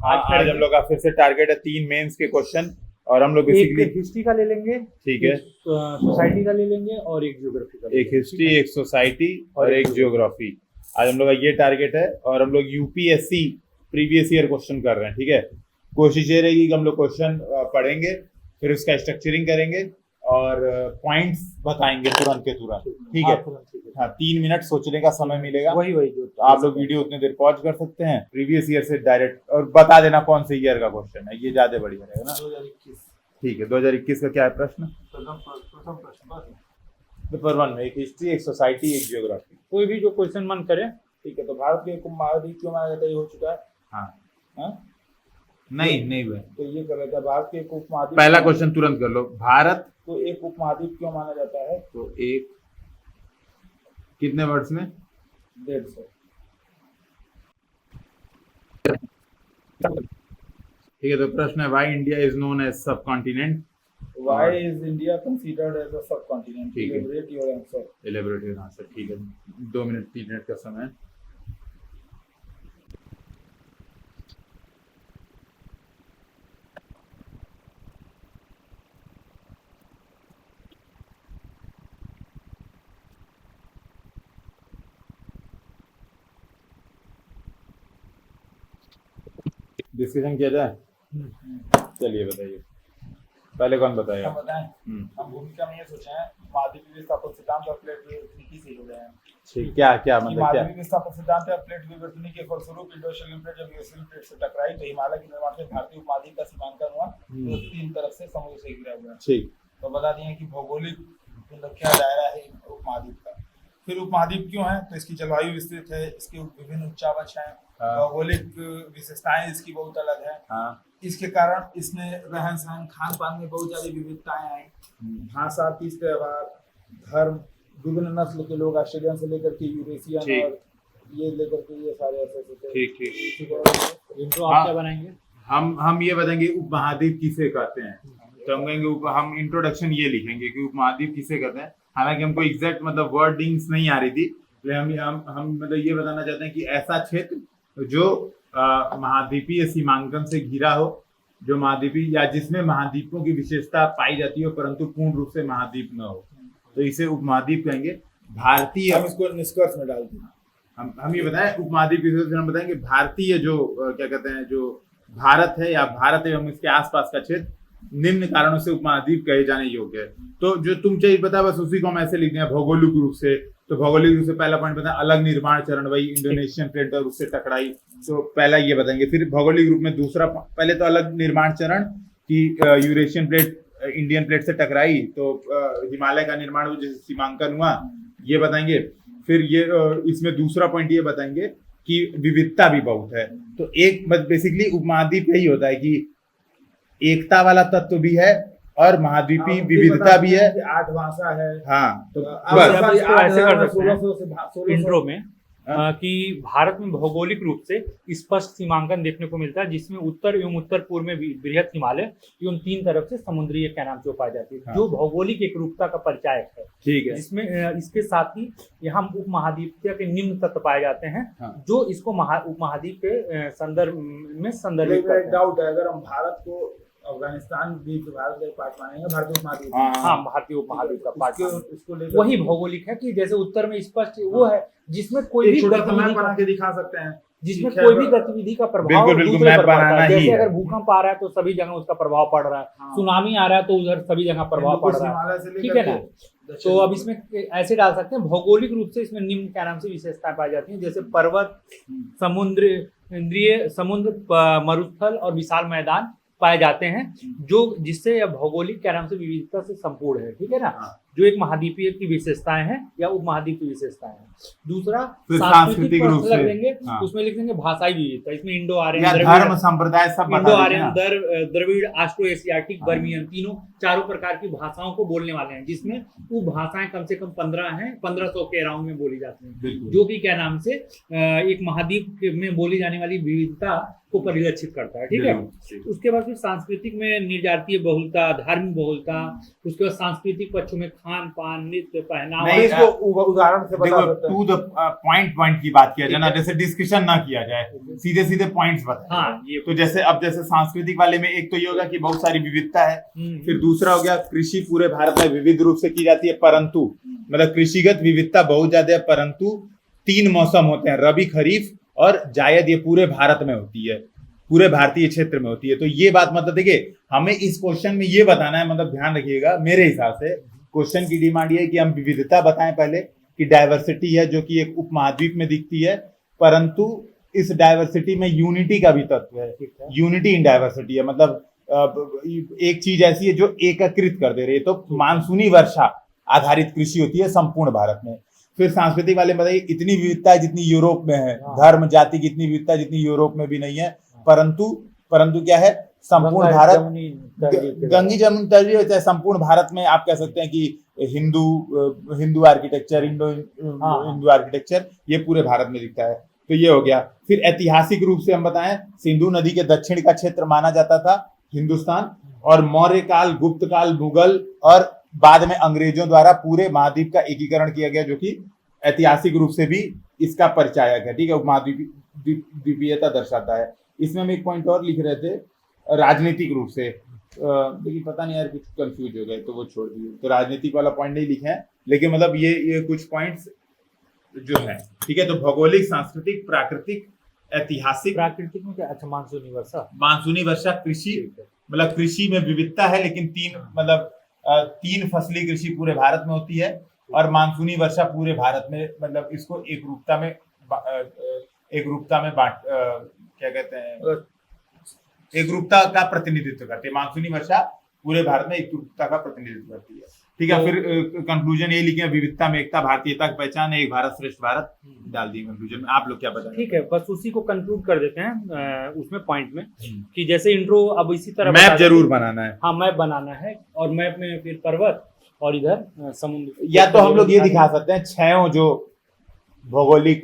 आज हम लोग का फिर से टारगेट है 3 मेंस के क्वेश्चन, और हम लोग बेसिकली एक हिस्ट्री का ले लेंगे, ठीक है, सोसाइटी का ले लेंगे और एक ज्योग्राफी का। एक हिस्ट्री, एक सोसाइटी और एक ज्योग्राफी। आज हम लोग का ये टारगेट है, और हम लोग यूपीएससी प्रीवियस ईयर क्वेश्चन कर रहे हैं। ठीक है, कोशिश ये रहेगी कि हम लोग क्वेश्चन पढ़ेंगे, फिर उसका स्ट्रक्चरिंग करेंगे और पॉइंट्स बताएंगे तुरंत के तुरंत। ठीक है, हाँ 3 मिनट सोचने का समय मिलेगा। वही जो तो आप लोग वीडियो उतने देर पॉज कर सकते हैं, प्रीवियस ईयर से डायरेक्ट, और बता देना कौन से ईयर का क्वेश्चन है, ये ज्यादा बढ़िया रहेगा ना। 2021। ठीक है, 2021 का क्या है प्रश्न? प्रथम प्रश्न पेपर 1 में एक हिस्ट्री, एक सोसाइटी, एक ज्योग्राफी। कोई भी जो क्वेश्चन मन करे। ठीक है, तो भारत के उपमहाद्वीप क्यों माना जाता है, ये हो चुका है। हाँ नहीं हुआ तो ये कर लेता है, भारत के एक उपमहाद्वीप। पहला क्वेश्चन तुरंत कर लो, भारत तो एक उपमहाद्वीप क्यों माना जाता है। तो एक कितने वर्ड्स में? 150। ठीक है, तो प्रश्न है why India is known as subcontinent. Why is India considered as a subcontinent? ठीक है। Elaborate your answer. Elaborative answer. ठीक है, 2 मिनट 3 मिनट का समय। डिस्कशन किया जाए, चलिए बताइए, पहले कौन बताएगा? हम बताएं। हम भूमिका में ये सोचे हैं, महाद्वीपीय विस्थापन सिद्धांत और प्लेट विवर्तनिकी से जुड़े हैं। ठीक, क्या मतलब क्या? महाद्वीपीय विस्थापन सिद्धांत या प्लेट विवर्तनिकी के फलस्वरूप इंडोशियन प्लेट जब यूरेशियन प्लेट से टकराई तो हिमालय के निर्माण से भारतीय उपमहाद्वीप का सीमांकन हुआ, जो 3 तरफ से समुद्र से घिरा हुआ है। ठीक, तो बता दिए कि भौगोलिक क्या दायरा है उपमहाद्वीप का। फिर उपमहाद्वीप क्यों है, तो इसकी जलवायु विस्तृत है, इसके विभिन्न उच्चावच हैं, भौगोलिक विशेषताएं इसकी बहुत अलग है। इसके कारण इसमें रहन सहन खान पान में बहुत ज्यादा विविधताएं आई। भाषा, तीज त्योहार, धर्म, विभिन्न नस्ल के लोग, ऑस्ट्रेलियन से लेकर के यूरेशियन और ये लेकर के ये सारे ऐसे थे। ठीक। इंट्रो आप क्या बनाएंगे? हम ये बताएंगे उपमहाद्वीप किसे कहते हैं, तो हम कहेंगे हम इंट्रोडक्शन ये लिखेंगे कि उपमहाद्वीप किसे कहते हैं। हालांकि हमको एग्जैक्ट मतलब वर्डिंग्स नहीं आ रही थी, लेकिन हम मतलब ये बताना चाहते हैं कि ऐसा क्षेत्र जो महाद्वीपीय सीमांकन से घिरा हो, जो महाद्वीपीय या जिसमें महाद्वीपों की विशेषता पाई जाती हो परंतु पूर्ण रूप से महाद्वीप न हो, तो इसे उपमहाद्वीप कहेंगे। भारतीय, हम इसको निष्कर्ष में डालते हैं। हम ये बताएं उपमहाद्वीप किसे, हम बताएंगे भारतीय जो क्या कहते हैं, जो भारत है या भारत एवं इसके आसपास का क्षेत्र निम्न कारणों से उपमहाद्वीप कहे जाने योग्य है। तो जो तुम चाहिए पता बस उसी को हम ऐसे लिखते हैं भौगोलिक रूप से। तो भौगोलिक रूप से पहला पॉइंट बताएं, अलग निर्माण चरण, वही इंडोनेशियन प्लेट और उससे टकराई, तो पहला ये बताएंगे। फिर भौगोलिक रूप में दूसरा, पहले तो अलग निर्माण चरण की यूरेशियन प्लेट इंडियन प्लेट से टकराई तो हिमालय का निर्माण हुआ, जैसे सीमांकन हुआ, ये बताएंगे। फिर ये इसमें दूसरा पॉइंट ये बताएंगे कि विविधता भी बहुत है। तो एक बेसिकली उपमहाद्वीप यही होता है कि एकता वाला तत्व भी है और महाद्वीपी विविधता भी है। 8 भाषा है। हाँ, तो ऐसे कर सकते हैं इंट्रो में कि भारत में भौगोलिक रूप से स्पष्ट सीमांकन देखने को मिलता है, जिसमें उत्तर एवं उत्तर पूर्व में बृहत हिमालय एवं 3 तरफ से समुद्रीय क्या नाम से पाई जाती है। हाँ। जो भौगोलिक एक रूपता का परिचायक है। ठीक है, जिसमें इसके साथ ही यहाँ उपमहाद्वीपीय के निम्न तत्व पाए जाते हैं। हाँ। जो इसको उपमहाद्वीप के संदर्भ में संदर्भित करते हैं। डाउट है, अगर हम भारत को अफगानिस्तान भी भारत का पार्ट मानेंगे, भारतीय उपमहाद्वीप, हाँ भारतीय उपमहाद्वीप का पार्ट, इसको वही भौगोलिक है कि जैसे उत्तर में स्पष्ट वो है जिसमें कोई भी गतिविधि बना के दिखा सकते हैं, जिसमें कोई भी गतिविधि का प्रभाव दूसरे पर पड़ता है। जैसे अगर भूकंप आ रहा है तो सभी जगह उसका प्रभाव पड़ रहा है, सुनामी आ रहा है तो उधर सभी जगह प्रभाव पड़ रहा है। ठीक है ना, तो अब इसमें ऐसे डाल सकते हैं भौगोलिक रूप से इसमें निम्न क्या नाम से विशेषताएं पाई जाती हैं, जैसे पर्वत, समुद्र, मरुस्थल और विशाल मैदान पाए जाते हैं, जो जिससे यह भौगोलिक क्या नाम से विविधता से संपूर्ण है। ठीक है ना, जो एक महाद्वीपीय की विशेषताएं हैं या उपमहाद्वीप की विशेषताएं हैं। दूसरा सांस्कृतिक रूप से देंगे, उसमें लिख देंगे भाषाई विविधता। इसमें इंडो आर्यन, धर्म, संप्रदाय सब इंडो आर्यन, द्रविड़, ऑस्ट्रो एशियाटिक, बर्मियन, तीनों 4 प्रकार की भाषाओं को बोलने वाले हैं, जिसमें वो भाषाएं कम से कम 15 हैं, 1500 के अराउंड में बोली जाती हैं, जो कि क्या नाम से एक महाद्वीप में बोली जाने वाली विविधता को परिलक्षित करता है। ठीक है, उसके बाद फिर सांस्कृतिक में निर्जातीय बहुलता, धार्मिक बहुलता, उसके बाद सांस्कृतिक पक्षों में खान पान, नृत्य, पहनावा। नहीं, इसको उदाहरण से बता देखो सकते हैं। टू द पॉइंट की बात किया जाए ना, जैसे डिस्कशन ना किया जाए, सीधे सीधे पॉइंट्स बताए। हाँ, ये तो जैसे सांस्कृतिक वाले में एक तो ये होगा कि बहुत सारी विविधता है, फिर दूसरा हो गया कृषि पूरे भारत में विविध रूप से की जाती है, परंतु मतलब कृषिगत विविधता बहुत ज्यादा है, परंतु 3 मौसम होते हैं, रबी, खरीफ और जायद, ये पूरे भारत में होती है, पूरे भारतीय क्षेत्र में होती है। तो ये बात मतलब देखिए, हमें इस क्वेश्चन में ये बताना है, मतलब ध्यान रखिएगा, मेरे हिसाब से क्वेश्चन की डिमांड ये है कि हम विविधता बताएं पहले, कि डाइवर्सिटी है जो कि एक उपमहाद्वीप में दिखती है, परंतु इस डाइवर्सिटी में यूनिटी का भी तत्व है, यूनिटी इन डाइवर्सिटी है, मतलब एक चीज ऐसी है जो एकत्रित कर दे रही है। तो मानसूनी वर्षा आधारित कृषि होती है संपूर्ण भारत में। फिर सांस्कृतिक वाले बताइए, इतनी विविधता है जितनी यूरोप में है, धर्म जाति की इतनी विविधता जितनी यूरोप में भी नहीं है, परंतु क्या है, संपूर्ण भारत गंगी जमुनी तर्री होता है। संपूर्ण भारत में आप कह सकते हैं कि हिंदू आर्किटेक्चर, हिंदू आर्किटेक्चर ये पूरे भारत में दिखता है। तो ये हो गया। फिर ऐतिहासिक रूप से हम बताएं, सिंधु नदी के दक्षिण का क्षेत्र माना जाता था हिंदुस्तान, और मौर्य काल, गुप्त काल, मुगल और बाद में अंग्रेजों द्वारा पूरे महाद्वीप का एकीकरण किया गया, जो कि ऐतिहासिक रूप से भी इसका परिचायक है, ठीक है, उपमहाद्वीपीयता दर्शाता है। इसमें हम एक पॉइंट और लिख रहे थे, राजनीतिक रूप से, लेकिन पता नहीं यार कुछ कंफ्यूज हो गए तो वो छोड़ दिए, तो राजनीतिक वाला पॉइंट नहीं लिखे हैं, लेकिन मतलब ये कुछ पॉइंट्स जो है, ठीक है। तो भौगोलिक, सांस्कृतिक, प्राकृतिक, ऐतिहासिक। प्राकृतिक में क्या? अच्छा, मानसूनी वर्षा, कृषि, मतलब कृषि में विविधता है, लेकिन तीन फसली कृषि पूरे भारत में होती है, और मानसूनी वर्षा पूरे भारत में, मतलब इसको एक रूपता में क्या कहते हैं, एक रूपता का प्रतिनिधित्व करती है। मानसूनी वर्षा पूरे भारत में एक रूपता का प्रतिनिधित्व करती है, ठीक है। फिर कंक्लूजन ये लिखे, विविधता में एकता, भारतीयता की पहचान है, एक भारत श्रेष्ठ भारत, डाल दिए कंक्लूजन में। आप लोग क्या बताएं? ठीक है, बस उसी को कंक्लूड कर देते हैं उसमें पॉइंट में, कि जैसे इंट्रो अब इसी तरह मैप जरूर बनाना है। हाँ, मैप बनाना है, और मैप में फिर पर्वत और इधर समुद्र, या तो हम लोग ये दिखा सकते हैं 6 जो भौगोलिक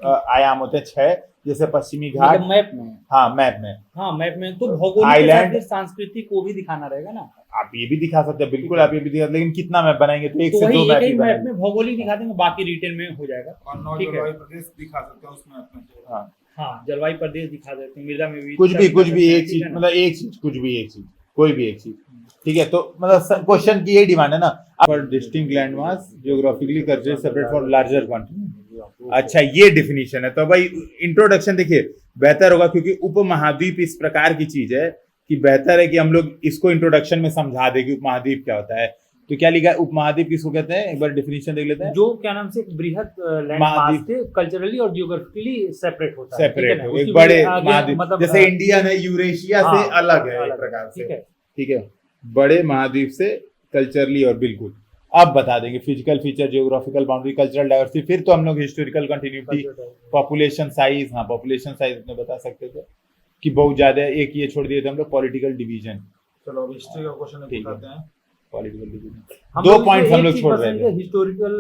आयाम होते हैं, 6, जैसे पश्चिमी घाट, मतलब मैप में। हाँ मैप में, हाँ मैप में तो भौगोलिक आइलैंड, सांस्कृतिक को भी दिखाना रहेगा ना। आप ये भी दिखा सकते हैं, बिल्कुल आप ये भी दिखा, लेकिन कितना मैप बनाएंगे, तो एक तो से वही 2 मैप ही मैप बनाएंगे। में भौगोलिक दिखा देंगे, बाकी रिटेल में हो जाएगा। और ठीक है, जलवायु प्रदेश दिखा सकते हैं उसमें अपने। हाँ हाँ, जलवायु प्रदेश दिखा देते हैं, मृदा में भी कुछ भी एक चीज, मतलब एक चीज, कुछ भी एक चीज, कोई भी एक चीज, ठीक है। तो मतलब क्वेश्चन की यही डिमांड है ना, for distinct landmass geographically considered separate from larger continent. अच्छा, ये डेफिनेशन है। तो भाई इंट्रोडक्शन देखिए बेहतर होगा, क्योंकि उपमहाद्वीप इस प्रकार की चीज है कि बेहतर है कि हम लोग इसको इंट्रोडक्शन में समझा दें कि उपमहाद्वीप क्या होता है। तो क्या लिखा है, उपमहाद्वीप किसको कहते हैं, एक बार डेफिनेशन देख लेते हैं। जो क्या नाम से बृहत लैंडमास से कल्चरली और जियोग्राफिकली सेपरेट होता है, सेपरेट ठीक है हो, ना? एक बड़े आगे महाद्वीप, मतलब जैसे इंडियन है यूरेशिया से हाँ, अलग है एक अलग प्रकार से, ठीक है। ठीक है, बड़े महाद्वीप से कल्चरली, और बिल्कुल अब बता देंगे physical feature, geographical boundary, cultural diversity. फिर तो हम लोग हिस्टोरिकल कंटिन्यूटी, पॉपुलेशन साइज, हाँ पॉपुलेशन साइज अपने बता सकते थे कि बहुत ज्यादा है। एक ये छोड़ दिए थे हम लोग, पॉलिटिकल डिवीजन। चलो अब हिस्ट्री का क्वेश्चन ठीक है, बताते हैं। पॉलिटिकल डिवीजन 2 पॉइंट्स हम लोग छोड़ रहे थे। हिस्टोरिकल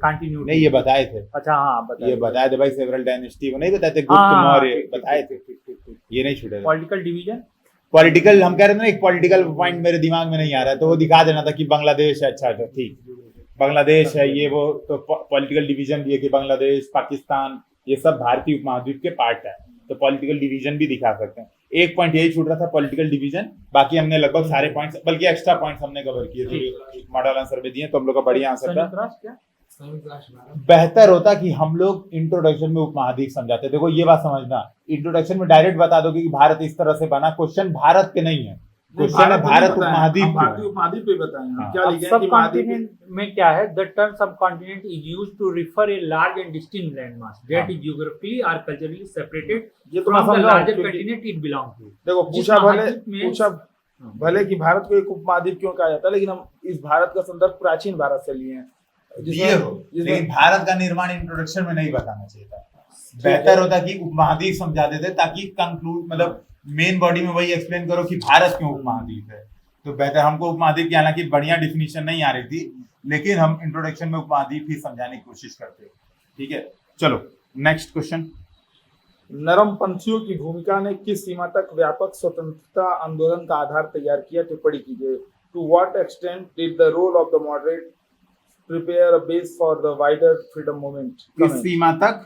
कंटिन्यूटी, नहीं, ये बताए थे। अच्छा हाँ, ये बताए थे भाई, सेवरल डायनेस्टी, वो नहीं बताए थे, गुप्त, हाँ, मौर्य, ठीक, ठीक, बताए ठीक, थे, ठीक, ठीक, ठीक। ये नहीं छूटे थे। पॉलिटिकल डिवीजन, पॉलिटिकल हम कह रहे थे ना, एक पॉलिटिकल पॉइंट मेरे दिमाग में नहीं आ रहा है, तो वो दिखा देना था कि बांग्लादेश है। अच्छा ठीक, बांग्लादेश है ये, वो तो पॉलिटिकल डिवीजन भी है कि बांग्लादेश, पाकिस्तान, ये सब भारतीय उपमहाद्वीप के पार्ट है, तो पॉलिटिकल डिवीजन भी दिखा सकते हैं। एक पॉइंट यही छूट रहा था, पॉलिटिकल डिवीजन, बाकी हमने लगभग सारे पॉइंट्स, बल्कि एक्स्ट्रा पॉइंट्स हमने कवर किए थे, मॉडल आंसर में दिए, तो हम लोग का बढ़िया आंसर था। संयुक्त राष्ट्र क्या? बेहतर होता कि हम लोग इंट्रोडक्शन में उपमहाद्वीप समझाते। देखो ये बात समझना, इंट्रोडक्शन में डायरेक्ट बता दोगे कि भारत इस तरह से बना, क्वेश्चन भारत पे नहीं है, क्वेश्चन है भारत उपमहाद्वीप पे। भारतीय उपमहाद्वीप पे बताएंगे हाँ। क्या अब लिखे हैं सब कि महाद्वीप कॉन्टिनेंट में क्या है, the term subcontinent is used to refer a large and distinct landmass that is geographically और कल्चरली सेपरेटेड ये तो फ्रॉम द समझाओ, लार्जर क्योंकि- कंटिनेंट इट बिलोंग टू। देखो जिस पूछा महाद्वीप में- पूछा भले कि भारत को एक उपमहाद्वीप क्यों कहा जाता है, लेकिन हम इस भारत का संदर्भ प्राचीन भारत से लिए हैं, ये हो, लेकिन भारत का निर्माण इंट्रोडक्शन में नहीं बताना चाहिए था। बेहतर होता कि उपमहाद्वीप समझा देते, ताकि कंक्लूड, मतलब मेन बॉडी में वही एक्सप्लेन करो कि भारत क्यों उपमहाद्वीप है। तो बेहतर, हमको उपमहाद्वीप की हालांकि बढ़िया डिफिनीशन नहीं आ रही थी, लेकिन हम इंट्रोडक्शन में उपमहाद्वीप ही समझाने की कोशिश करते हैं, ठीक है। चलो नेक्स्ट क्वेश्चन। नरम पंथियों की भूमिका ने किस सीमा तक व्यापक स्वतंत्रता आंदोलन का आधार तैयार किया, टिप्पणी कीजिए। To what extent did the role of the moderate prepare a base for the wider freedom movement? इस सीमा तक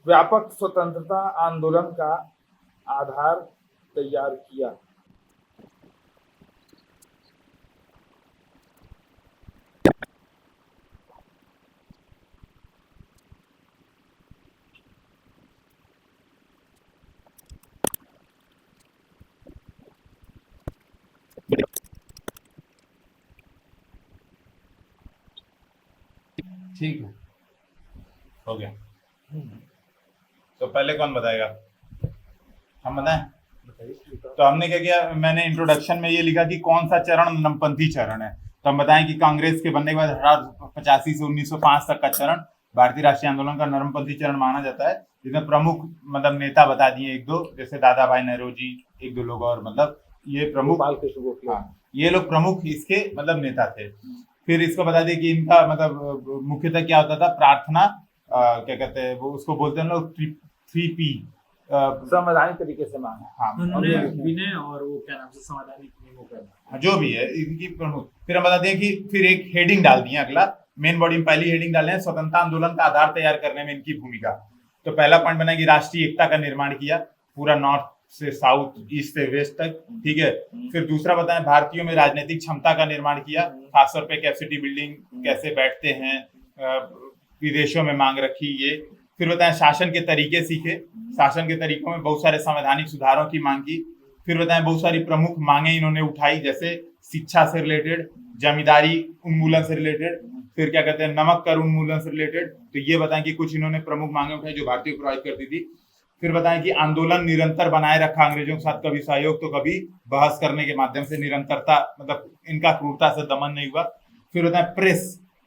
व्यापक स्वतंत्रता आंदोलन का आधार तैयार किया। ठीक है, हो गया। तो पहले कौन बताएगा? हम बताएं? तो हमने क्या किया, मैंने इंट्रोडक्शन में ये लिखा कि कौन सा चरण नरमपंथी चरण है। तो हम बताएं कि कांग्रेस के बनने के बाद 1885 से 1905 तक का चरण भारतीय राष्ट्रीय आंदोलन का नरमपंथी चरण माना जाता है, जिसमें प्रमुख मतलब नेता बता दिए एक दो, जैसे दादा भाई नौरोजी, एक दो लोग और, मतलब ये प्रमुख, हाँ, ये लोग प्रमुख इसके मतलब नेता थे। फिर इसको बता दिए कि इनका मतलब मुख्यतः क्या होता था, प्रार्थना, क्या कहते हैं वो, उसको बोलते हैं लोग 3P, संवैधानिक तरीके से मांगा। हाँ, उन्होंने विनय और वो क्या नाम से संवैधानिक नियमों का जो भी है इनकी प्रमुख। फिर हम बताते हैं कि फिर एक हेडिंग डाल दिए, अगला मेन बॉडी में पहली हेडिंग डाले हैं स्वतंत्रता आंदोलन का आधार तैयार करने में इनकी भूमिका। तो पहला पॉइंट बना कि राष्ट्रीय एकता का निर्माण किया, पूरा नॉर्थ से साउथ, ईस्ट से वेस्ट तक, ठीक है। फिर दूसरा बताएं भारतीयों में राजनीतिक क्षमता का निर्माण किया, खासतौर पे कैपेसिटी बिल्डिंग, कैसे बैठते हैं, विदेशों में मांग रखी ये। फिर बताएं शासन के तरीके सीखे, शासन के तरीकों में बहुत सारे संवैधानिक सुधारों की मांग की। फिर बताएं बहुत सारी प्रमुख मांगे इन्होंने उठाई, जैसे शिक्षा से रिलेटेड, जमींदारी उन्मूलन से रिलेटेड, फिर क्या कहते हैं नमक कर उन्मूलन से रिलेटेड। तो ये बताएं कि कुछ इन्होंने प्रमुख मांगे उठाई जो भारतीय को प्रभावित करती थी। फिर बताएं कि आंदोलन निरंतर बनाए रखा अंग्रेजों के साथ, कभी सहयोग तो कभी बहस करने के माध्यम से, निरंतरता मतलब इनका क्रूरता से दमन नहीं हुआ। फिर बताएं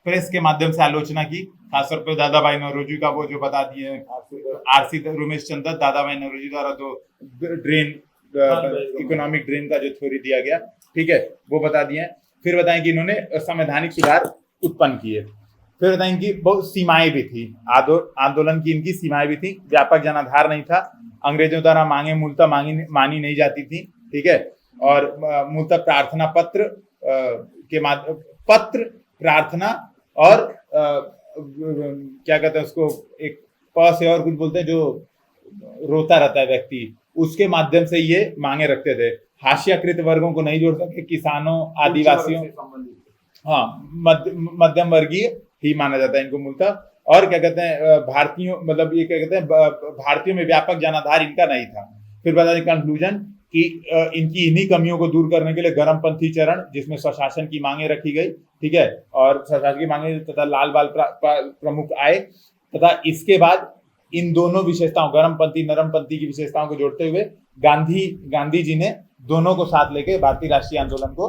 प्रेस के माध्यम से आलोचना की, खासतौर पर दादा भाई नौरोजी का वो जो बता दिए आरसी रमेश चंद्र, दादा भाई नौरोजी द्वारा जो ड्रेन इकोनॉमिक ड्रेन का जो थ्योरी दिया गया, ठीक है, वो बता दिए। फिर बताएं कि इन्होंने संवैधानिक सुधार उत्पन्न किए। फिर बताएं कि बहुत सीमाएं भी थी, आंदोलन की इनकी सीमाएं भी थी, व्यापक जनाधार नहीं था, अंग्रेजों द्वारा मांगे मूलतः मानी नहीं जाती थी, ठीक है, और मूलतः प्रार्थना पत्र के पत्र, प्रार्थना और क्या कहते हैं उसको, एक प से और कुछ बोलते हैं जो रोता रहता है व्यक्ति, उसके माध्यम से ये मांगे रखते थे। हाशियाकृत वर्गों को नहीं जोड़ सके, किसानों, आदिवासियों, हाँ, मध्यम वर्गीय ही माना जाता है इनको मूलतः। और क्या कहते हैं भारतीयों, मतलब ये क्या कहते हैं भारतीयों में व्यापक जनाधार इनका नहीं था। फिर बता दें कंक्लूजन कि इनकी इन्हीं कमियों को दूर करने के लिए गर्मपंथी चरण, जिसमें स्वशासन की मांगे रखी गई, ठीक है, और स्वशासन की मांगे तथा लाल बाल प्रमुख आए, तथा इसके बाद इन दोनों विशेषताओं, गर्मपंथी नरमपंथी की विशेषताओं को जोड़ते हुए गांधी जी ने दोनों को साथ लेके भारतीय राष्ट्रीय आंदोलन को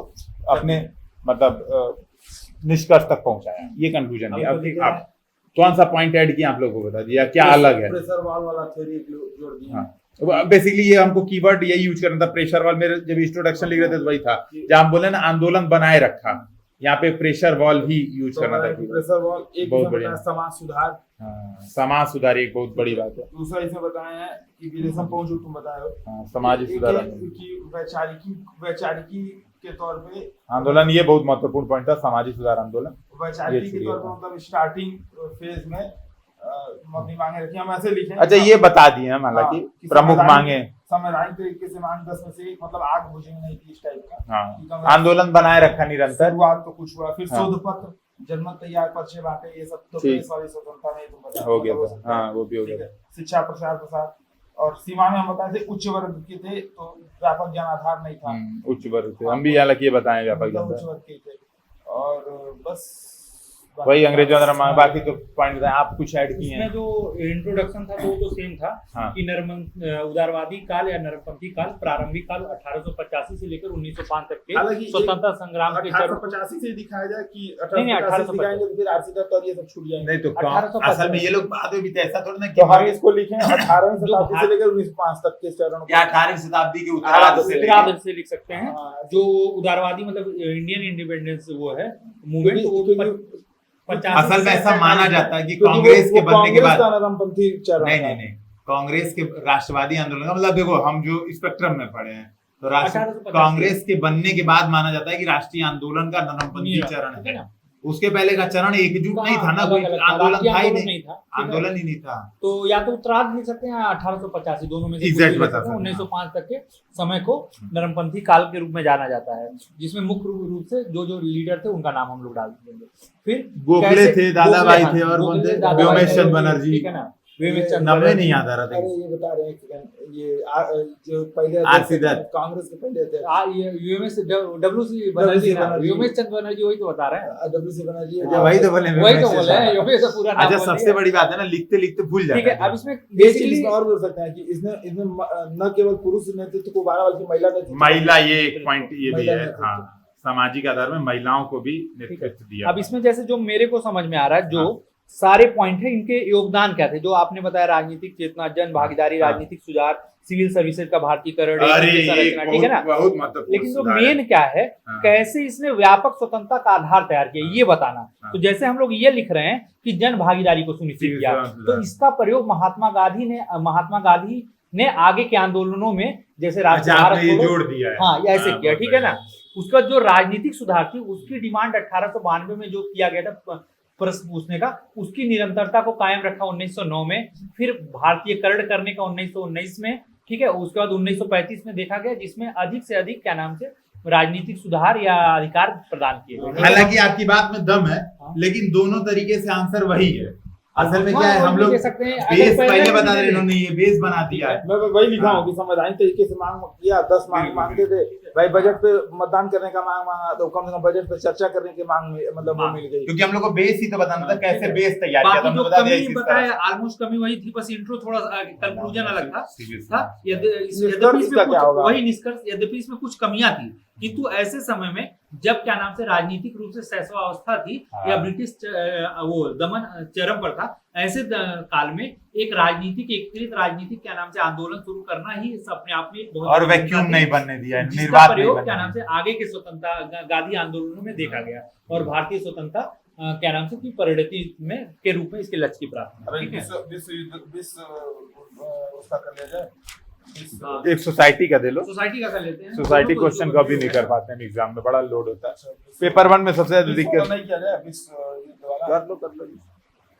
अपने मतलब निष्कर्ष तक पहुंचाया। ये कंक्लूजन है। अब आप कौन सा पॉइंट ऐड किया आप लोगों को बता दिया, क्या अलग है? प्रेशर वॉल वाला थ्योरी जोड़ दिया। हाँ, बेसिकली ये हमको कीवर्ड यही यूज करना था, प्रेशर वॉल। मेरे जब इंट्रोडक्शन लिख रहे थे तो वही था, जहां हम बोले ना आंदोलन बनाए रखा, यहाँ पे प्रेशर वॉल ही यूज करना था। प्रेशर वॉल एक बहुत बढ़िया, समाज सुधार, समाज सुधार एक बहुत बड़ी बात है। दूसरा इसमें बताया है कि विदेशम पहुंच, तुम बताए हो, समाज सुधार की वैचारिकी के तौर पे आंदोलन, ये बहुत महत्वपूर्ण पॉइंट था, सामाजिक सुधार आंदोलन वैचारिकी के तौर पे, मतलब स्टार्टिंग फेज में अपनी मांगे रखी, हम ऐसे लिखे। अच्छा, ये बता दिए हम, हालांकि प्रमुख मांगे संवैधानिक तरीके से मांग 10 में से एक, मतलब आग बुझी नहीं थी इस टाइप का। हाँ, आंदोलन बनाए रखा निरंतर, शुरुआत तो कुछ हुआ, फिर शोध पत्र, जनमत तैयार, पर्चे बांटे, ये सब तो प्रेस वाली स्वतंत्रता में तुम बता हो गया। हाँ, वो भी हो गया। शिक्षा प्रसार प्रसार, और सीमा में हम बताए थे उच्च वर्ग के थे, तो व्यापक जनाधार नहीं था। उच्च वर्ग थे, हम भी हालांकि ये बताएं व्यापक उच्च वर्ग के थे। और बस वही अंग्रेजों द्वारा मांग, बाकी तो पॉइंट बताएं आप, कुछ ऐड किए हैं। जो इंट्रोडक्शन था वो तो सेम था। हाँ। कि उदारवादी काल या नरमपंथी काल, प्रारंभिक काल 1885 से लेकर 1905 तक के हालांकि स्वतंत्रता संग्राम के 1885 से दिखाया जाए कि 1885 दिखाएंगे तो फिर आरसी तक और ये सब छूट जाएंगे। नहीं तो 1885 असल में ये लोग बाद में भी तो ऐसा थोड़ा ना तो हम इसको लिखें 18वीं शताब्दी से लेकर 1905 तक के चरणों या 18वीं शताब्दी के उत्तरार्ध से लिख सकते हैं। जो उदारवादी मतलब इंडियन इंडिपेंडेंस वो है मूवमेंट, वो असल में ऐसा माना जाता है कि कांग्रेस के बनने के बाद नरमपंथी चरण, नहीं, कांग्रेस के राष्ट्रवादी आंदोलन का मतलब, देखो हम जो स्पेक्ट्रम में पढ़े हैं, तो राष्ट्रीय 1885 कांग्रेस के बनने के बाद माना जाता है कि राष्ट्रीय आंदोलन का नरमपंथी चरण ठीक है है। ना? उसके पहले का चरण एकजुट नहीं था ना, कोई अलग-अलग था, आंदोलन राष्ट्रीय था ही आंदोलन नहीं, था, ठीक है? आंदोलन ही नहीं था। तो या तो उत्तरार्ध लिख सकते हैं या 1885 दोनों में से Exact कुछ भी लिख बता सकते हैं। सकते हैं। 1905 तक के समय को नरमपंथी काल के रूप में जाना जाता है, जिसमें मुख्य रूप से जो जो लीडर थे उनका नाम हम लोग डाल देंगे। फिर गोखले कैसे- थे, दादाभाई गोखले, थे हाँ, और कौन गोखले, थे? दादाभाई व्योमेश थे, चंद्र बनर्जी। ठीक है ना? व्योमेश चंद्र नाम बनर्जी। नहीं याद आ रहा था। अरे ये बता रहे हैं कि ये जो पहले आरसी दत्त। कांग्रेस के पहले थे ये यूएमएस डब्ल्यूसी बनर्जी ना, बनर्जी। व्योमेश चंद्र बनर्जी वही तो बता रहे हैं। डब्ल्यूसी बनर्जी अच्छा, वही तो बोले वही तो व्योमेश बोले हैं, चंद्र। व्योमेश से पूरा नाम अच्छा, बोल सबसे दिया। बड़ी बात है ना, लिखते लिखते भूल जाते ठीक है, हैं। अब इसमें बेसिकली बेसिकली इसमें और बोल सकते हैं कि इसने न केवल पुरुष नेतृत्व को उभारा बल्कि महिला नेतृत्व महिला, ये एक पॉइंट ये भी महिला है, नेतृत्व। हाँ, सामाजिक आधार में महिलाओं को भी नेतृत्व दिया। अब इसमें जैसे जो मेरे को समझ में आ रहा है, जो हाँ। सारे पॉइंट है इनके योगदान क्या थे, जो आपने बताया राजनीतिक चेतना, जन भागीदारी, हाँ। राजनीतिक सुधार, सिविल सर्विसेज का भारतीयकरण, अरे एक संरचना, ठीक है ना? बहुत महत्वपूर्ण लेकिन जो सुधार मेन है। क्या है, हाँ। कैसे इसने व्यापक स्वतंत्रता का आधार तैयार किया, ये बताना। हाँ। तो जैसे हम लोग ये लिख रहे हैं कि जन भागीदारी को सुनिश्चित सिविल किया, सर्विस तो इसका प्रयोग महात्मा गांधी ने आगे के आंदोलनों में, जैसे अच्छा, राष्ट्रीय भारत आपने ये छोड़ो, जोड़ दिया है। हाँ, ये ऐसे हाँ, किया, बहुत ठीक है ना? बढ़िया। उसका जो राजनीतिक सुधार थी, उसकी डिमांड 1892 में जो किया गया था प्रश्न पूछने का, उसकी निरंतरता को कायम रखा 1909 में, फिर भारतीयकरण करने का 1919 में, ठीक है? उसके बाद 1935 में देखा गया, जिसमें अधिक से अधिक क्या नाम से राजनीतिक सुधार या अधिकार प्रदान किए गए। हालांकि आपकी बात में दम है, हाँ। लेकिन दोनों तरीके से आंसर वही है। असल में क्या है, हाँ, हम वही लोग दे सकते हैं। अगर बेस पहले पहले बता भी रहे, दे इन्होंने ये बेस बना दिया है। मैं वही लिखा हाँ। हूँ कि संवैधानिक तरीके से मांग किया, 10 मांग बिल्कुल, मांगते थे भाई, बजट पे मतदान करने का मांग मांगा तो कम से कम बजट पे चर्चा करने की मांग मतलब वो हाँ। मिल गई। क्योंकि हम लोग को बेस ही तो बताना था, कैसे बेस तैयार किया था, बाकी हमने जो बता दिया कमी इस बताया, तरह ऑलमोस्ट कमी वही थी, बस इंट्रो थोड़ा कंक्लूजन अलग था। से। यद्यपि इसका इसमें क्या होगा? वही निष्कर्ष, यद्यपि इसमें कुछ कमियां थी, किंतु ऐसे समय में जब क्या नाम से राजनीतिक रूप से शैशवावस्था थी, हाँ। या ब्रिटिश वो दमन चरम पर था, ऐसे काल में एक राजनीतिक, एकीकृत राजनीतिक क्या नाम से आंदोलन शुरू करना ही अपने आप में एक बहुत और बड़ी वैक्यूम भूमिका थी, नहीं बनने दिया है, जिसका निर्वात नहीं प्रयोग बनने क्या नाम दिया। से आगे के स्वतंत्रता गांधी आंदोलनों में देखा गया, और भारतीय स्वतंत्रता क्या नाम से की परिणति में के रूप में इसके लक्ष्य की प्रार्थना, अरे ठीक है? विश्व युद्ध उसका कर लिया जाए। हाँ। एक सोसाइटी का दे लो, सोसाइटी का कर लेते हैं। सोसाइटी दोनों को क्वेश्चन जो- कभी नहीं कर पाते हैं एग्जाम में, बड़ा लोड होता है। पेपर 1 में सबसे ज्यादा विश्व दिक्कत। का नहीं किया जाए, विश्व युद्ध वाला। कर लो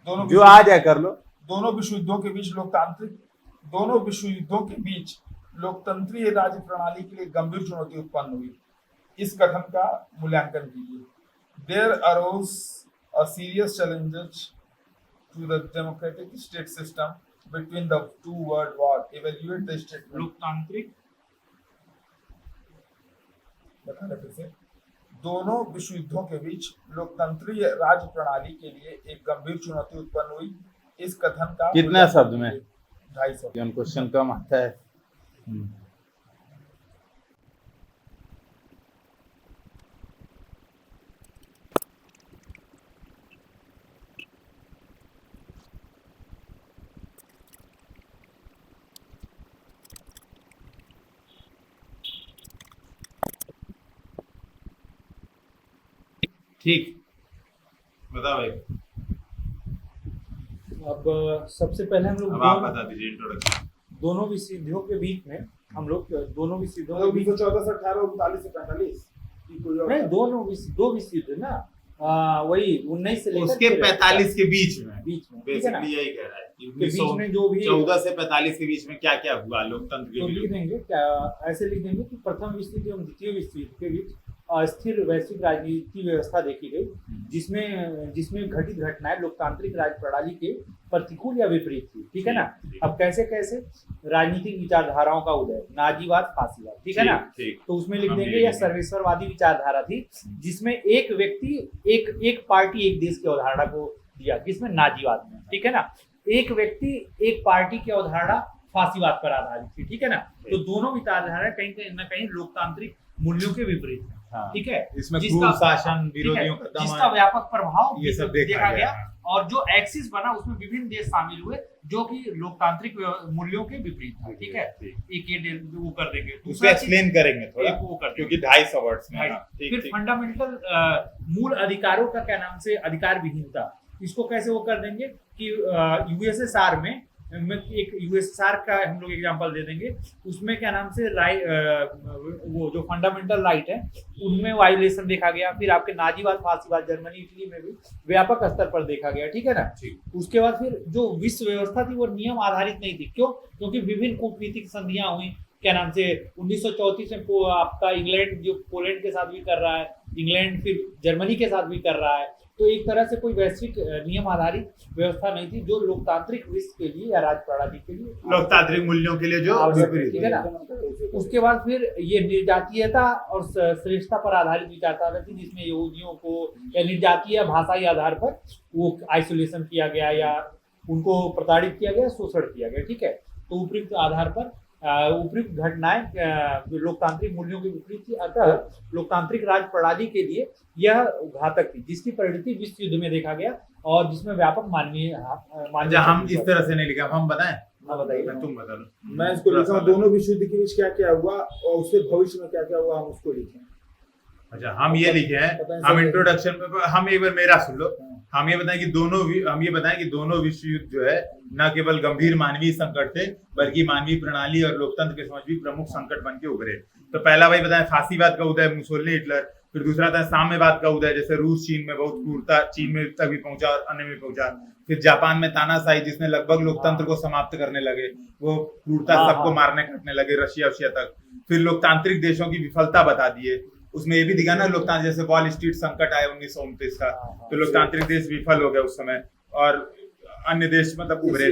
दोनों जो आ जाए कर लो। दोनों विश्व युद्धों के बीच दोनों विश्व युद्धों के बीच लोकतंत्रीय राज्य प्रणाली के लिए गंभीर चुनौती उत्पन्न हुई। इस कथन का मूल्यांकन कीजिए। There arose a serious challenges to the democratic state system between the two world war. Evaluate the statement. लोकतांत्रिक बता रहे फिर से। दोनों विश्व युद्धों के बीच लोकतंत्रीय राज्य प्रणाली के लिए एक गंभीर चुनौती उत्पन्न हुई। इस कथन का कितना शब्द में? 250। क्वेश्चन कम आता है। ठीक, बताओ भाई। अब सबसे पहले हम लोग अब आप बता दीजिए इंट्रोडक्शन। दोनों विश्वयुद्धों के बीच में हम लोग दोनों विश्वयुद्धों मतलब के बीच 1914 से 18 39 से 45 की कोई और- नहीं, दो विश्व युद्ध ना, वही 19 से लेकर उसके 13 45 के बीच में बीच में, ठीक है ना? बेसिकली यही कह रहा है कि के बीच में जो भी 14 से 45 के बीच में क्या क्या हुआ लोकतंत्र के तो लिख विरुद्ध। देंगे क्या, ऐसे लिख देंगे कि प्रथम विश्व युद्ध एवं द्वितीय विश्व युद्ध के बीच अस्थिर वैश्विक राजनीति व्यवस्था देखी गई, जिसमें घटित घटनाएं लोकतांत्रिक राज्य प्रणाली के प्रतिकूल या विपरीत थी, ठीक है ना? अब कैसे कैसे राजनीतिक विचारधाराओं का उदय, नाजीवाद, फासीवाद, ठीक है ना? ठीक। तो उसमें लिख हम देंगे ये यह लिखेंगे। सर्वेश्वरवादी विचारधारा थी, जिसमें एक व्यक्ति एक पार्टी एक देश की अवधारणा को दिया, जिसमें नाजीवाद में, ठीक है ना? एक व्यक्ति एक पार्टी की अवधारणा फासीवाद पर आधारित थी, ठीक है ना? तो दोनों विचारधारा कहीं ना कहीं लोकतांत्रिक मूल्यों के विपरीत है, हाँ। ठीक है? इसमें जिसका- क्रूर शासन, ठीक है, विरोधियों का जिसका दमन, व्यापक प्रभाव ये सब देखा गया, गया। और जो एक्सिस बना उसमें विभिन्न देश शामिल हुए, जो कि लोकतांत्रिक मूल्यों के विपरीत था, ठीक है? एक ये वो कर देंगे, उसको दूसरा चीज- एक्सप्लेन करेंगे थोड़ा, एक वो कर देंगे। क्योंकि 250 वर्ड्स में है ना। फिर ठीक ठीक। फंडामेंटल मूल अधिकारों का क्या नाम से अधिकार विहीनता, इसको कैसे वो कर देंगे कि यूएसएसआर में में एक यूएसएसआर का हम लोग एग्जांपल दे देंगे। उसमें क्या नाम से वो जो फंडामेंटल राइट है उनमें वायलेशन देखा गया। फिर आपके नाजीवाद फासीवाद जर्मनी इटली में भी व्यापक स्तर पर देखा गया, ठीक है ना। उसके बाद फिर जो विश्व व्यवस्था थी वो नियम आधारित नहीं थी। क्यों? क्योंकि विभिन्न कूटनीतिक संधियां हुई, क्या नाम से 1934 में आपका इंग्लैंड जो पोलैंड के साथ भी कर रहा है, इंग्लैंड फिर जर्मनी के साथ भी कर रहा है। तो एक तरह से कोई वैश्विक नियम आधारित व्यवस्था नहीं थी जो लोकतांत्रिक विश्व के लिए या राज प्रणाली के लिए, लोकतांत्रिक मूल्यों के लिए जो विपरीत, ठीक है ना। उसके बाद फिर ये निर्जातीयता और श्रेष्ठता पर आधारित विचारधारा थी, जिसमें यहूदियों को या निर्जातीय भाषाई आधार पर वो आइसोलेशन किया गया या उनको प्रताड़ित किया गया, शोषण किया गया, ठीक है। तो उपयुक्त आधार पर उपयुक्त घटनाएं लोकतांत्रिक मूल्यों के विपरीत थी। अतः लोकतांत्रिक राज प्रणाली के लिए यह घातक थी, जिसकी परिणति विश्व युद्ध में देखा गया और जिसमें व्यापक मानवीय हम इस तरह से नहीं लिखा, हम बताएं। बताइए, तुम बता लो। मैं इसको लिखा हूँ, दोनों विश्व युद्ध के बीच क्या क्या हुआ और उससे भविष्य में क्या क्या हुआ, हम उसको लिखे। अच्छा, हम ये लिखे हैं, हम इंट्रोडक्शन में हम एक बार मेरा सुन लो। हम ये बताएं कि दोनों विश्व युद्ध जो है न केवल गंभीर मानवीय संकट थे, बल्कि मानवीय प्रणाली और लोकतंत्र के समझ भी प्रमुख संकट बन के उभरे। तो पहला भाई बताएं फासीवाद का उदय, मुसोलिनी हिटलर। फिर दूसरा था साम्यवाद का उदय, जैसे रूस चीन में बहुत क्रूरता, चीन में तक भी पहुंचा और अन्य में पहुंचा। फिर जापान में तानाशाही, जिसने लगभग लोकतंत्र को समाप्त करने लगे, वो क्रूरता सबको मारने काटने लगे, रशिया तक। फिर लोकतांत्रिक देशों की विफलता बता दिए। उसमें ये भी दिखा ना लोकतांत्रिक, जैसे वॉल स्ट्रीट संकट आया 1929 का, तो लोकतांत्रिक देश विफल हो गए उस समय और अन्य देश मतलब उभरे।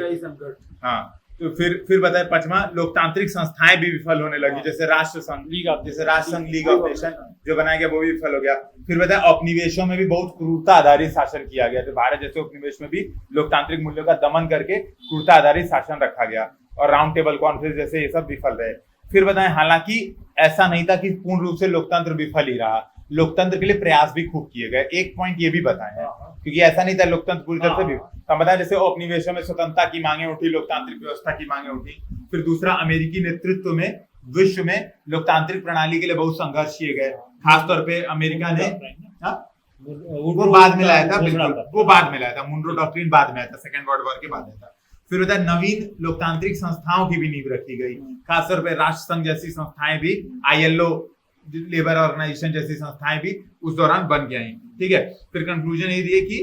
हाँ, तो फिर बताए पांचवा, लोकतांत्रिक संस्थाएं भी विफल होने लगी, जैसे राष्ट्रसंघ, लीग ऑफ नेशन जो बनाया गया वो भी विफल हो गया। फिर बताए उपनिवेशों में भी बहुत क्रूरता आधारित शासन किया गया, तो भारत जैसे उपनिवेश में भी लोकतांत्रिक मूल्यों का दमन करके क्रूरता आधारित शासन रखा गया और राउंड टेबल कॉन्फ्रेंस जैसे ये सब विफल रहे। फिर बताएं, हालांकि ऐसा नहीं था कि पूर्ण रूप से लोकतंत्र विफल ही रहा, लोकतंत्र के लिए प्रयास भी खूब किए गए। एक पॉइंट ये भी बताएं है, क्योंकि ऐसा नहीं था लोकतंत्र पूरी तरह से भी। हम बताएं जैसे उपनिवेशों में स्वतंत्रता की मांगे उठी, लोकतांत्रिक व्यवस्था की मांगे उठी। फिर दूसरा, अमेरिकी नेतृत्व में विश्व में लोकतांत्रिक प्रणाली के लिए बहुत संघर्ष किए गए, खासतौर पे अमेरिका ने वो बाद में लाया था, बिल्कुल वो बाद में लाया था, मुनरो डॉक्ट्रिन बाद में आया था, सेकेंड वर्ल्ड वॉर के बाद आया था। फिर होता है नवीन लोकतांत्रिक संस्थाओं की भी नींव रखी गई, खासतौर पर राष्ट्रसंघ जैसी संस्थाएं भी, ILO लेबर ऑर्गेनाइजेशन जैसी संस्थाएं भी उस दौरान बन गई, ठीक है। फिर कंक्लूजन ये दिए कि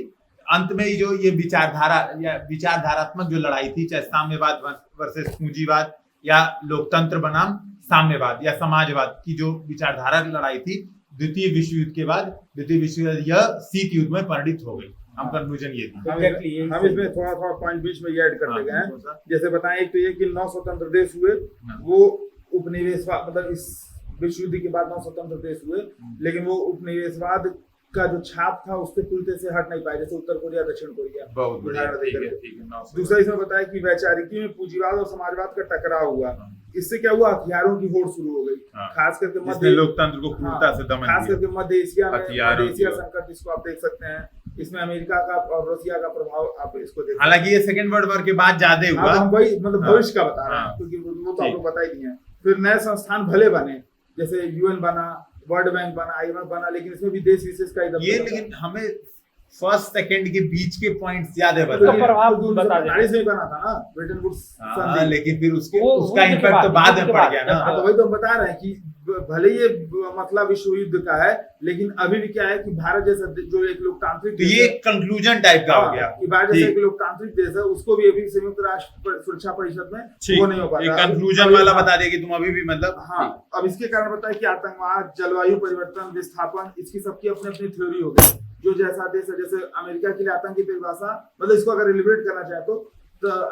अंत में जो ये विचारधारा या विचारधारात्मक जो लड़ाई थी, चाहे साम्यवाद वर्सेस पूंजीवाद या लोकतंत्र बनाम साम्यवाद या समाजवाद की जो विचारधारा लड़ाई थी, द्वितीय विश्व युद्ध के बाद द्वितीय विश्व युद्ध यह शीत युद्ध में परिणित हो गई। हम कंक्लूजन ये थी। हम इसमें थोड़ा पॉइंट बीच में ये ऐड करते गए हैं। जैसे बताएं, एक तो ये कि 9 स्वतंत्र देश हुए, वो उपनिवेशवाद, मतलब इस विश्व युद्ध के बाद 9 स्वतंत्र देश हुए, लेकिन वो उपनिवेशवाद का जो छाप था उससे पूरी से हट नहीं पाए, जैसे उत्तर कोरिया, दक्षिण कोरिया। दूसरा इसमें बताया कि वैचारिकी में पूंजीवाद और समाजवाद का टकराव हुआ। इससे क्या हुआ, हथियारों की होड़ शुरू हो गई, खास करके मध्य लोकतंत्र को क्रूरता से दमन, खास करके मध्य एशिया में, मध्य एशिया संकट जिसको आप देख सकते हैं, इसमें अमेरिका का और रशिया का प्रभाव आप इसको देख। हालांकि ये सेकेंड वर्ल्ड वॉर के बाद ज्यादा हुआ, हम वही मतलब भविष्य का बता रहे हैं, क्योंकि वो तो आप लोग बता ही दिए हैं। फिर नए संस्थान भले बने, जैसे UN बना, वर्ल्ड बैंक बना, IMF बना, लेकिन इसमें भी देश विशेष का ये, लेकिन हमें फर्स्ट सेकंड के बीच के पॉइंट्स याद है, प्रभाव बता में बना था ना ब्रिटेन वुड्स संधि, लेकिन फिर उसका इम्पैक्ट तो बाद में पड़ गया ना। तो वही तो हम बता रहे हैं कि भले ये मतलब विश्व युद्ध का है, लेकिन अभी भी क्या है कि भारत जैसा जो एक लोकतांत्रिक, तो ये कंक्लूजन टाइप का हो गया कि भारत जैसा एक लोकतांत्रिक देश है, उसको भी अभी संयुक्त राष्ट्र सुरक्षा परिषद में वो नहीं हो पाता। कंक्लूजन वाला बता दिया कि तुम अभी भी मतलब। हाँ, अब इसके कारण बताया कि आतंकवाद, जलवायु परिवर्तन, विस्थापन, इसकी सबकी अपनी अपनी थ्योरी हो गई। जो जैसा देश है, जैसे अमेरिका के लिए आतंकी परिभाषा, मतलब इसको अगर एलिब्रेट करना चाहे तो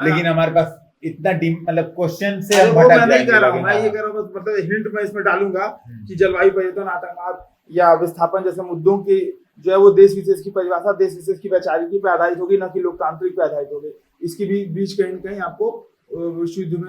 लेकिन हमारे पास इतना मतलब क्वेश्चन से हम मैं नहीं कर रहा हूँ, मैं ये कर रहा हूँ, मतलब हिंट मैं इसमें डालूंगा कि जलवायु परिवर्तन, आतंकवाद या विस्थापन जैसे मुद्दों की जो है वो देश विशेष की परिभाषा, देश विशेष की वैचारिकी पे आधारित होगी, न कि लोकतांत्रिक पे आधारित होगी। इसकी भी बीच कहीं न कहीं आपको विश्व युद्ध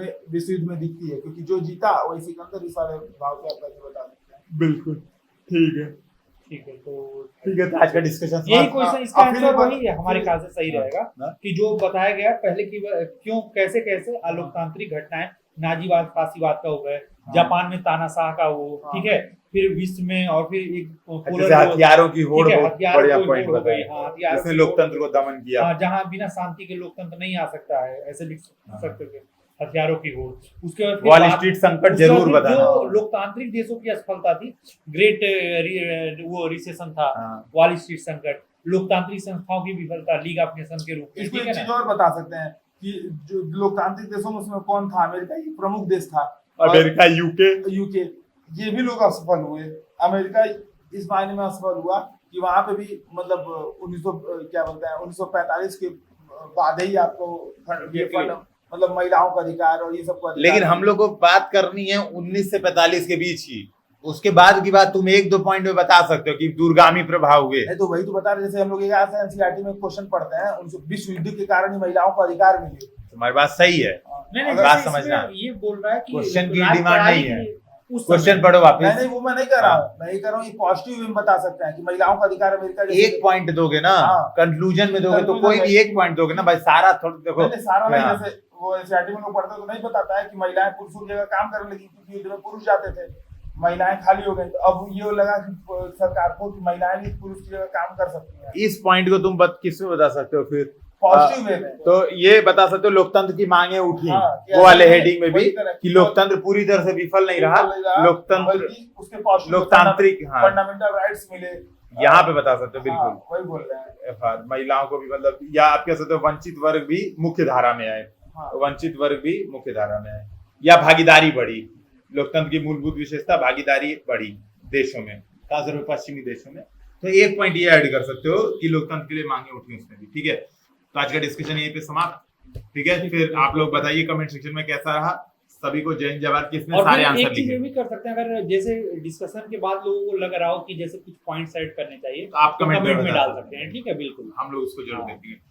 में दिखती है, क्योंकि जो जीता वही सिकंदर, इस वाले भाव से आप बता सकते हैं। बिल्कुल ठीक है, तो आज का डिस्कशन यही क्वेश्चन, इसका आंसर वही है हमारे ख्याल से सही रहेगा कि जो बताया गया पहले की क्यों कैसे आलोकतांत्रिक घटनाएं, नाजीवाद, फासीवाद का उभय, जापान में तानाशाह का वो, ठीक है, फिर विश्व में, और फिर एक जैसे हथियारों की होड़, ठीक है, बहुत हथियारों बढ़िया की पॉइंट होड़ हो गई, बताया, हाँ, हथियारों जिसने की लोकतंत्र को दमन किया। हाँ, जहाँ बिना शांति के लोकतंत्र नहीं आ सकता है, ऐसे लिख सकते थे, हथियारों की होड़। उसके बाद वॉल स्ट्रीट संकट उसके बाद जरूर फिर बताना। जो लोकतांत्रिक देशों की असफलता थी, ग्रेट वो रिसेशन था, हाँ। वॉल स्ट्रीट संकट, लोकतांत्रिक संस्थाओं की विफलता, लीग ऑफ नेशन के रूप में, इसको ठीक एक है चीज ना। और बता सकते हैं कि जो लोकतांत्रिक देशों में उसमें कौन था, अमेरिका ही प्रमुख देश था, अमेरिका, यूके, यूके, ये भी लोग असफल हुए। अमेरिका इस मायने में असफल हुआ कि वहां पे भी मतलब 1945 के बाद ही आपको ये फंड, मतलब महिलाओं का अधिकार और ये सब का अधिकार। लेकिन हम लोग को बात करनी है 19 से 45 के बीच की, उसके बाद की बात तुम एक दो पॉइंट में बता सकते हो कि दूरगामी प्रभाव हुए। नहीं तो वही तो बता रहे, जैसे हम लोग एनसीईआरटी में क्वेश्चन पढ़ते हैं, उनसे विश्व युद्ध के कारण ही महिलाओं को अधिकार मिले। तुम्हारी बात सही है, नहीं नहीं, बात जैसे समझना। इसमें ये बोल रहा है कि क्वेश्चन की राज डिमांड प्रणाली नहीं है। की उस समय- क्वेश्चन पढ़ो नहीं वापस। नहीं, वो मैं नहीं कह रहा हूँ, मैं ये कह रहा हूँ ये पॉजिटिव में बता सकते हैं कि महिलाओं का अधिकार अमेरिका जैसे- एक पॉइंट दोगे ना, हाँ। कंक्लूजन में दोगे तो Conclusion कोई में- भी एक पॉइंट दोगे ना भाई, सारा थोड़ा देखो। नहीं, सारा नहीं, हाँ। जैसे वो एनसीईआरटी में लोग पढ़ते तो नहीं बताता है कि महिलाएं पुरुषों की जगह काम करने लगी, क्योंकि युद्ध में पुरुष जाते थे, महिलाएं खाली हो गई, तो अब ये लगा कि सरकार को कि महिलाएं भी पुरुष की जगह काम कर सकती हैं, इस पॉइंट को तुम किसमें बता सकते हो फिर? पॉजिटिव वे में। तो ये बता सकते हो लोकतंत्र की मांगे उठी, हाँ, कि वो वाले ऐसा हेडिंग में भी वही तरह कि लोकतंत्र पूरी तरह से विफल नहीं रहा, लोकतंत्र बल्कि उसके पॉजिटिव लोकतांत्रिक, हाँ। फंडामेंटल राइट्स मिले, यहाँ पे बता सकते हो बिल्कुल। हाँ, वही बोल रहे हैं। FR महिलाओं को भी मतलब, या आप कह सकते हो वंचित वर्ग भी मुख्य धारा में आए, हाँ। वंचित वर्ग भी मुख्य धारा में आए, या भागीदारी बढ़ी। लोकतंत्र की मूलभूत विशेषता भागीदारी बढ़ी देशों में, खासतौर पर पश्चिमी देशों में। तो एक पॉइंट ये ऐड कर सकते हो कि लोकतंत्र के लिए मांगे उठी उसमें भी, ठीक है। तो आज का डिस्कशन यहीं पे समाप्त, ठीक है। फिर आप लोग बताइए कमेंट सेक्शन में कैसा रहा। सभी को जय हिंद जय भारत, किसने और सारे फिर आंसर एक चीज ये लिखे भी कर सकते हैं, अगर जैसे डिस्कशन के बाद लोगों को लग रहा हो कि जैसे कुछ पॉइंट्स ऐड करने चाहिए, तो आप कमेंट में में बता डाल सकते सकते हैं, ठीक है, बिल्कुल। हम लोग उसको जरूर हाँ। देखेंगे।